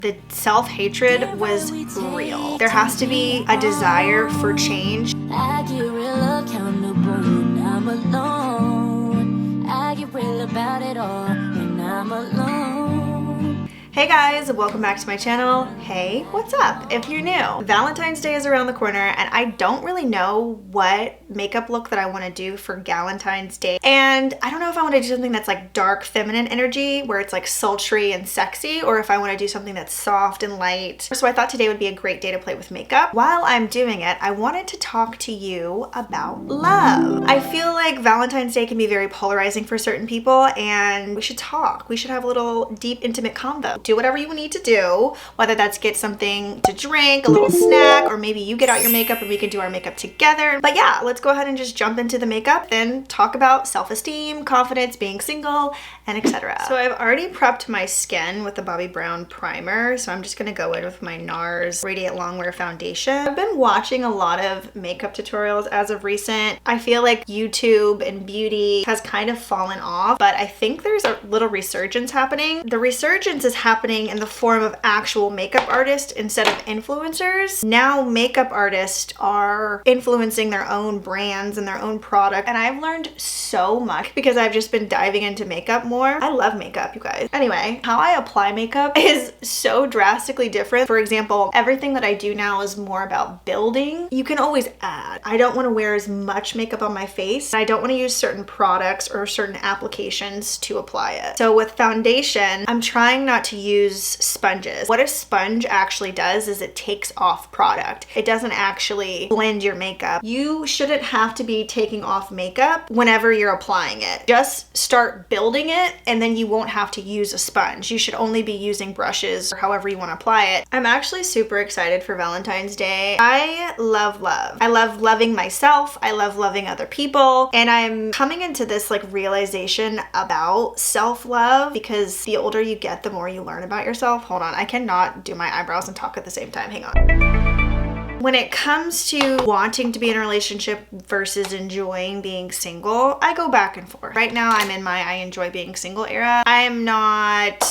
The self-hatred was real. There has to be a desire for change. I get real accountable when I'm alone. I get real about it all when I'm alone. Hey guys, welcome back to my channel. Hey, what's up? If you're new, Valentine's Day is around the corner and I don't really know what makeup look that I want to do for Valentine's Day. And I don't know if I want to do something that's like dark feminine energy where it's like sultry and sexy, or if I want to do something that's soft and light. So I thought today would be a great day to play with makeup. While I'm doing it, I wanted to talk to you about love. I feel like Valentine's Day can be very polarizing for certain people and we should talk. We should have a little deep, intimate convo. Do whatever you need to do, whether that's get something to drink, a little snack, or maybe you get out your makeup and we can do our makeup together. But yeah, let's go ahead and just jump into the makeup and talk about self-esteem, confidence, being single, and etc. So I've already prepped my skin with the Bobbi Brown primer, so I'm just gonna go in with my NARS Radiant Longwear foundation. I've been watching a lot of makeup tutorials as of recent. I feel like YouTube and beauty has kind of fallen off, but I think there's a little resurgence happening. The resurgence is happening in the form of actual makeup artists instead of influencers. Now makeup artists are influencing their own brands and their own product, and I've learned so much because I've just been diving into makeup more. I love makeup, you guys. Anyway, how I apply makeup is so drastically different. For example, everything that I do now is more about building. You can always add. I don't want to wear as much makeup on my face. I don't want to use certain products or certain applications to apply it. So with foundation, I'm trying not to use sponges. What a sponge actually does is it takes off product. It doesn't actually blend your makeup. You shouldn't have to be taking off makeup whenever you're applying it. Just start building it and then you won't have to use a sponge. You should only be using brushes or however you want to apply it. I'm actually super excited for Valentine's Day. I love love. I love loving myself. I love loving other people. And I'm coming into this like realization about self-love because the older you get, the more you learn about yourself. Hold on, I cannot do my eyebrows and talk at the same time. Hang on. When it comes to wanting to be in a relationship versus enjoying being single, I go back and forth. Right now, I'm in my I enjoy being single era. I am not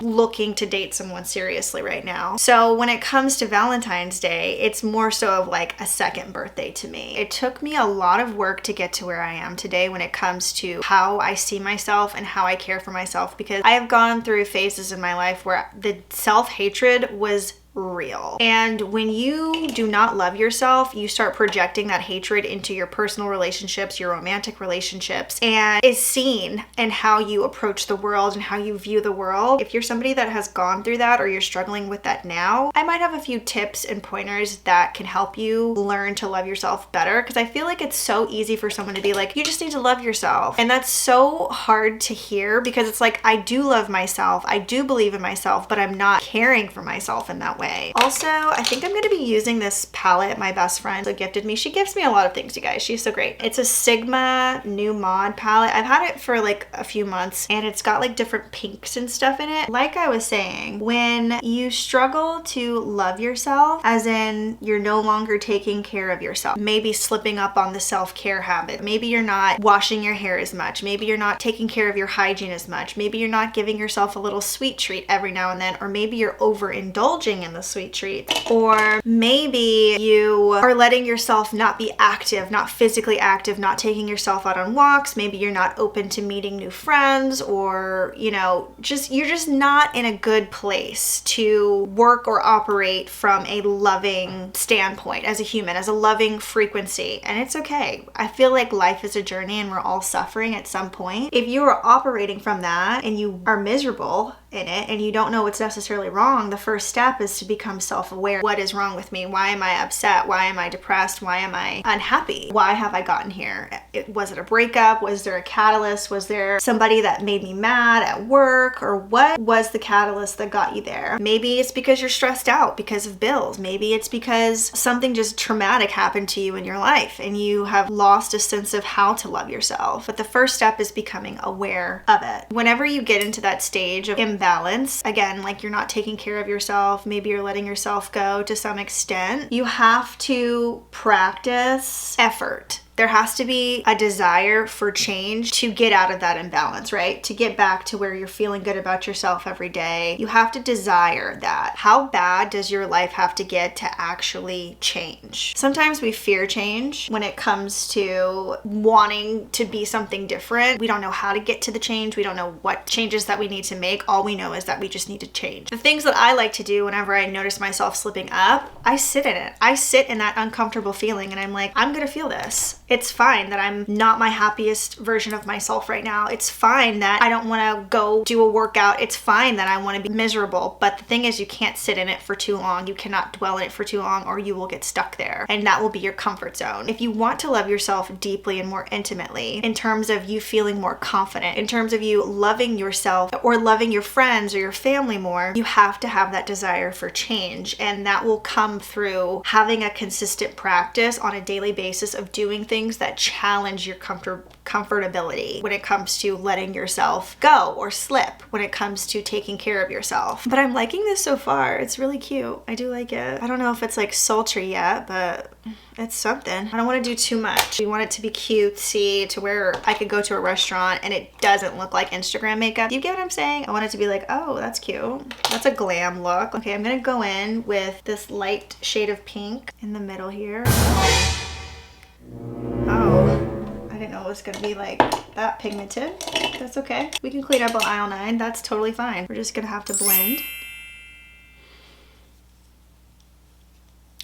looking to date someone seriously right now. So when it comes to Valentine's Day, it's more so of like a second birthday to me. It took me a lot of work to get to where I am today when it comes to how I see myself and how I care for myself, because I have gone through phases in my life where the self-hatred was real. And when you do not love yourself, you start projecting that hatred into your personal relationships, your romantic relationships, and is seen in how you approach the world and how you view the world. If you're somebody that has gone through that or you're struggling with that now, I might have a few tips and pointers that can help you learn to love yourself better, because I feel like it's so easy for someone to be like, you just need to love yourself. And that's so hard to hear because it's like, I do love myself, I do believe in myself, but I'm not caring for myself in that way. Also, I think I'm going to be using this palette my best friend gifted me. She gives me a lot of things, you guys. She's so great. It's a Sigma New Mod palette. I've had it for like a few months and it's got like different pinks and stuff in it. Like I was saying, when you struggle to love yourself, as in you're no longer taking care of yourself, maybe slipping up on the self-care habit, maybe you're not washing your hair as much, maybe you're not taking care of your hygiene as much, maybe you're not giving yourself a little sweet treat every now and then, or maybe you're overindulging in the sweet treat, or maybe you are letting yourself not be active, not physically active, not taking yourself out on walks, maybe you're not open to meeting new friends, or you know, you're just not in a good place to work or operate from a loving standpoint as a human, as a loving frequency. And it's okay. I feel like life is a journey and we're all suffering at some point. If you are operating from that and you are miserable in it and you don't know what's necessarily wrong, the first step is to become self-aware. What is wrong with me? Why am I upset? Why am I depressed? Why am I unhappy? Why have I gotten here? Was it a breakup? Was there a catalyst? Was there somebody that made me mad at work? Or what was the catalyst that got you there? Maybe it's because you're stressed out because of bills. Maybe it's because something just traumatic happened to you in your life and you have lost a sense of how to love yourself. But the first step is becoming aware of it. Whenever you get into that stage of imbalance, again, like you're not taking care of yourself, maybe you're letting yourself go to some extent, you have to practice effort. There has to be a desire for change to get out of that imbalance, right? To get back to where you're feeling good about yourself every day. You have to desire that. How bad does your life have to get to actually change? Sometimes we fear change when it comes to wanting to be something different. We don't know how to get to the change. We don't know what changes that we need to make. All we know is that we just need to change. The things that I like to do whenever I notice myself slipping up, I sit in it. I sit in that uncomfortable feeling and I'm like, I'm gonna feel this. It's fine that I'm not my happiest version of myself right now. It's fine that I don't wanna go do a workout. It's fine that I wanna be miserable. But the thing is, you can't sit in it for too long. You cannot dwell in it for too long or you will get stuck there. And that will be your comfort zone. If you want to love yourself deeply and more intimately, in terms of you feeling more confident, in terms of you loving yourself or loving your friends or your family more, you have to have that desire for change. And that will come through having a consistent practice on a daily basis of doing things that challenge your comfortability when it comes to letting yourself go or slip, when it comes to taking care of yourself. But I'm liking this so far. It's really cute. I do like it. I don't know if it's like sultry yet, but it's something. I don't want to do too much. We want it to be cutesy to where I could go to a restaurant and it doesn't look like Instagram makeup. You get what I'm saying? I want it to be like, oh, that's cute. That's a glam look. Okay, I'm gonna go in with this light shade of pink in the middle here. Oh, I didn't know it was gonna be like that pigmented. That's okay. We can clean up on aisle 9. That's totally fine. We're just gonna have to blend.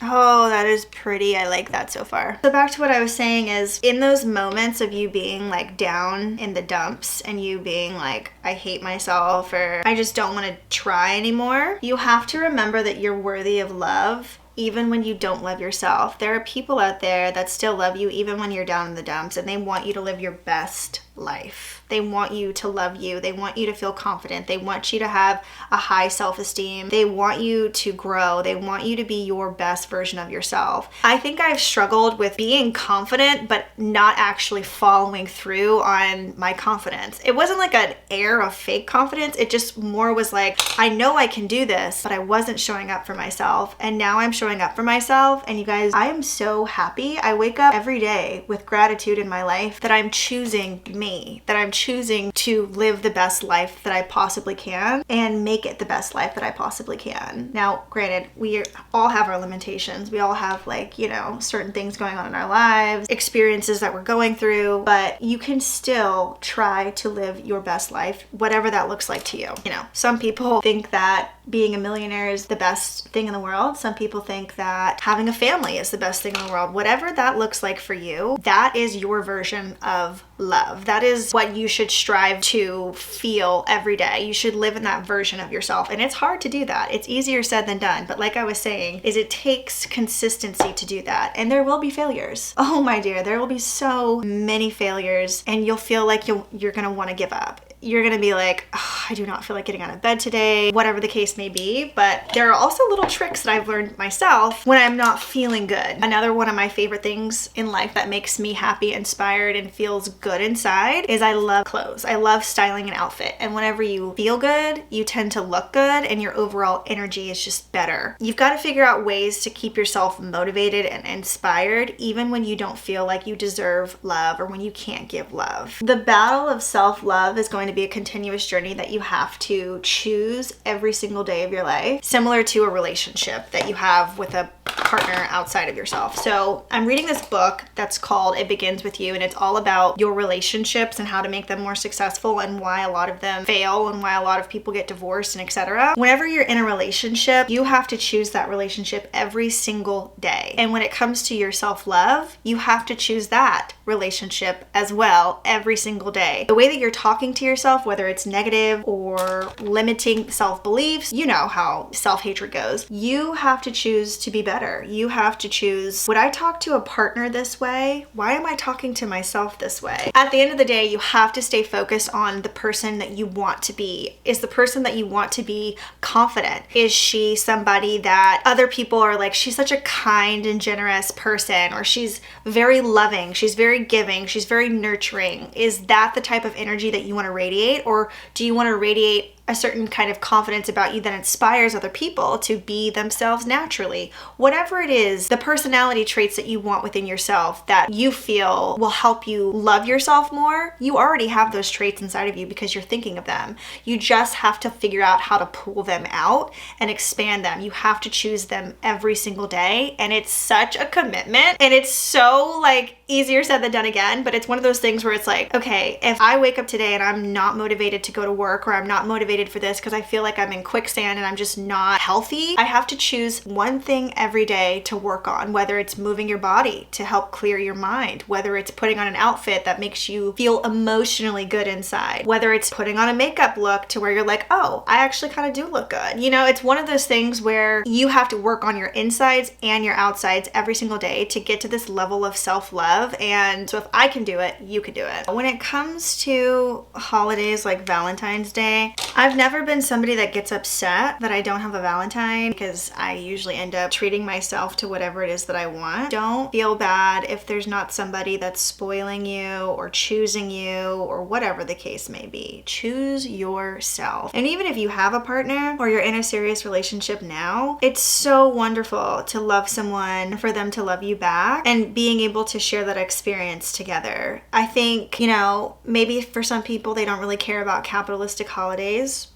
Oh, that is pretty. I like that so far. So back to what I was saying is, in those moments of you being like down in the dumps and you being like, I hate myself or I just don't want to try anymore, you have to remember that you're worthy of love. Even when you don't love yourself, there are people out there that still love you even when you're down in the dumps, and they want you to live your best life. They want you to love you. They want you to feel confident. They want you to have a high self-esteem. They want you to grow. They want you to be your best version of yourself. I think I've struggled with being confident, but not actually following through on my confidence. It wasn't like an air of fake confidence. It just more was like, I know I can do this, but I wasn't showing up for myself. And now I'm showing up for myself. And you guys, I am so happy. I wake up every day with gratitude in my life that I'm choosing me, that I'm choosing to live the best life that I possibly can and make it the best life that I possibly can. Now, granted, we all have our limitations. We all have like, you know, certain things going on in our lives, experiences that we're going through, but you can still try to live your best life, whatever that looks like to you. You know, some people think that being a millionaire is the best thing in the world. Some people think that having a family is the best thing in the world. Whatever that looks like for you, that is your version of love. That is what you should strive to feel every day. You should live in that version of yourself. And it's hard to do that. It's easier said than done. But like I was saying, is it takes consistency to do that. And there will be failures. Oh my dear, there will be so many failures and you'll feel like you're gonna want to give up. You're gonna be like, oh, I do not feel like getting out of bed today, whatever the case may be. But there are also little tricks that I've learned myself when I'm not feeling good. Another one of my favorite things in life that makes me happy, inspired, and feels good inside is I love clothes. I love styling an outfit. And whenever you feel good, you tend to look good and your overall energy is just better. You've got to figure out ways to keep yourself motivated and inspired even when you don't feel like you deserve love or when you can't give love. The battle of self-love is going to be a continuous journey that you have to choose every single day of your life, similar to a relationship that you have with a partner outside of yourself. So I'm reading this book that's called It Begins With You, and it's all about your relationships and how to make them more successful and why a lot of them fail and why a lot of people get divorced and etc. Whenever you're in a relationship, you have to choose that relationship every single day. And when it comes to your self-love, you have to choose that relationship as well every single day. The way that you're talking to yourself, whether it's negative or limiting self-beliefs, you know how self-hatred goes. You have to choose to be better. You have to choose, would I talk to a partner this way? Why am I talking to myself this way? At the end of the day, you have to stay focused on the person that you want to be. Is the person that you want to be confident? Is she somebody that other people are like, she's such a kind and generous person, or she's very loving, she's very giving, she's very nurturing? Is that the type of energy that you want to radiate? Or do you want to radiate a a certain kind of confidence about you that inspires other people to be themselves naturally. Whatever it is, the personality traits that you want within yourself that you feel will help you love yourself more, you already have those traits inside of you because you're thinking of them. You just have to figure out how to pull them out and expand them. You have to choose them every single day, and it's such a commitment, and it's so like easier said than done again, but it's one of those things where it's like, okay, if I wake up today and I'm not motivated to go to work, or I'm not motivated for this because I feel like I'm in quicksand and I'm just not healthy, I have to choose one thing every day to work on, whether it's moving your body to help clear your mind, whether it's putting on an outfit that makes you feel emotionally good inside, whether it's putting on a makeup look to where you're like, oh, I actually kind of do look good. You know, it's one of those things where you have to work on your insides and your outsides every single day to get to this level of self-love. And so if I can do it, you can do it. When it comes to holidays like Valentine's Day, I've never been somebody that gets upset that I don't have a Valentine, because I usually end up treating myself to whatever it is that I want. Don't feel bad if there's not somebody that's spoiling you or choosing you or whatever the case may be. Choose yourself. And even if you have a partner or you're in a serious relationship now, it's so wonderful to love someone, for them to love you back, and being able to share that experience together. I think, you know, maybe for some people they don't really care about capitalistic holidays.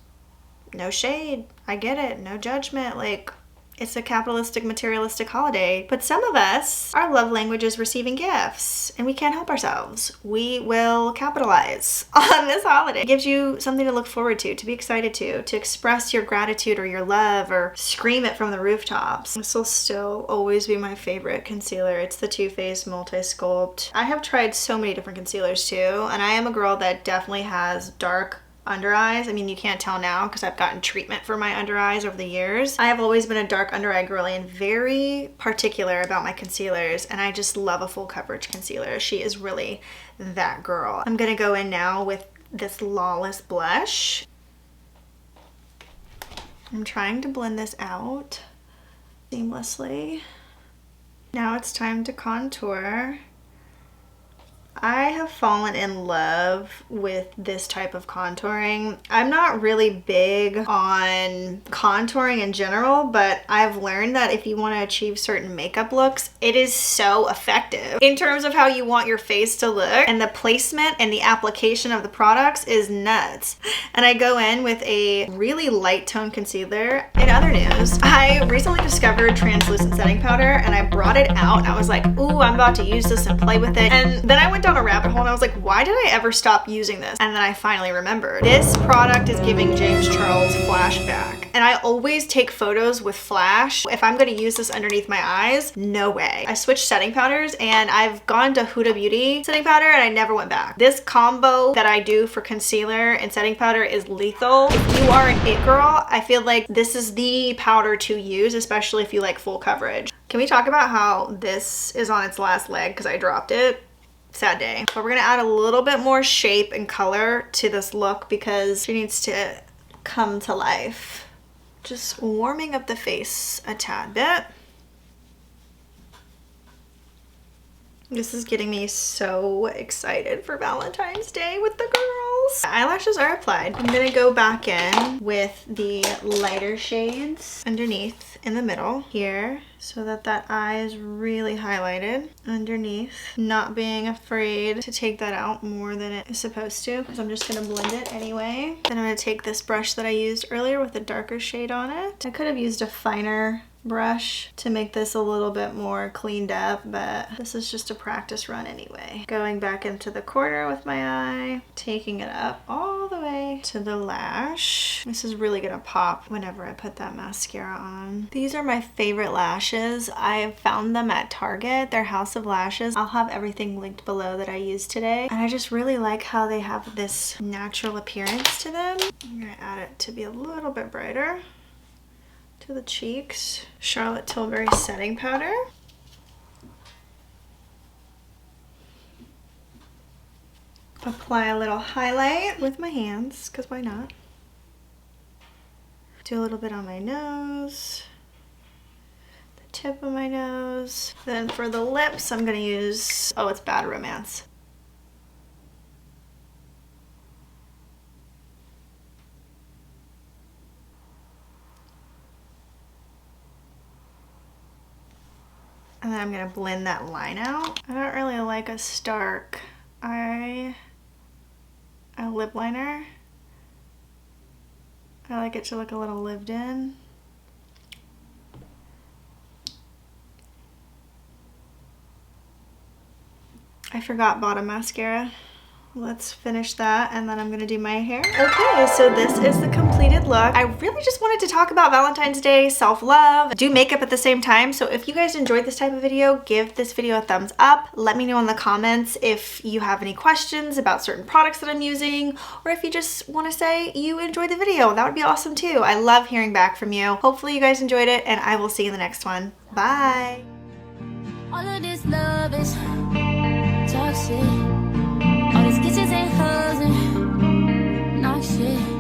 No shade. I get it. No judgment. Like, it's a capitalistic, materialistic holiday. But some of us, our love language is receiving gifts, and we can't help ourselves. We will capitalize on this holiday. It gives you something to look forward to be excited to express your gratitude or your love, or scream it from the rooftops. This will still always be my favorite concealer. It's the Too Faced Multi-Sculpt. I have tried so many different concealers too, and I am a girl that definitely has dark under eyes. I mean, you can't tell now because I've gotten treatment for my under eyes over the years. I have always been a dark under eye girly and very particular about my concealers, and I just love a full coverage concealer. She is really that girl. I'm gonna go in now with this Lawless blush. I'm trying to blend this out seamlessly. Now it's time to contour. I have fallen in love with this type of contouring. I'm not really big on contouring in general, but I've learned that if you want to achieve certain makeup looks, it is so effective in terms of how you want your face to look, and the placement and the application of the products is nuts. And I go in with a really light tone concealer. In other news, I recently discovered translucent setting powder, and I brought it out and I was like, ooh, I'm about to use this and play with it. And then I went down a rabbit hole and I was like, why did I ever stop using this? And then I finally remembered. This product is giving James Charles flashback. And I always take photos with flash. If I'm going to use this underneath my eyes, no way. I switched setting powders and I've gone to Huda Beauty setting powder and I never went back. This combo that I do for concealer and setting powder is lethal. If you are an it girl, I feel like this is the powder to use, especially if you like full coverage. Can we talk about how this is on its last leg because I dropped it? Sad day. But we're gonna add a little bit more shape and color to this look because she needs to come to life. Just warming up the face a tad bit. This is getting me so excited for Valentine's Day with the girls. The eyelashes are applied. I'm gonna go back in with the lighter shades underneath in the middle here so that that eye is really highlighted underneath. Not being afraid to take that out more than it is supposed to because I'm just gonna blend it anyway. Then I'm gonna take this brush that I used earlier with a darker shade on it. I could have used a finer brush to make this a little bit more cleaned up, but this is just a practice run anyway. Going back into the corner with my eye, taking it up all the way to the lash. This is really gonna pop whenever I put that mascara on. These are my favorite lashes. I found them at Target. They're House of Lashes. I'll have everything linked below that I used today. And I just really like how they have this natural appearance to them. I'm gonna add it to be a little bit brighter. To the cheeks, Charlotte Tilbury setting powder. Apply a little highlight with my hands, because why not? Do a little bit on my nose, the tip of my nose. Then for the lips, I'm gonna use, oh, it's Bad Romance. And then I'm gonna blend that line out. I don't really like a stark a lip liner. I like it to look a little lived in. I forgot bottom mascara. Let's finish that and then I'm gonna do my hair. Okay, so this is the completed look. I really just wanted to talk about Valentine's Day, self-love, do makeup at the same time. So if you guys enjoyed this type of video, give this video a thumbs up. Let me know in the comments if you have any questions about certain products that I'm using, or if you just wanna say you enjoyed the video, that would be awesome too. I love hearing back from you. Hopefully you guys enjoyed it and I will see you in the next one. Bye. All of this love is toxic. All these kisses and hugs and knock shit.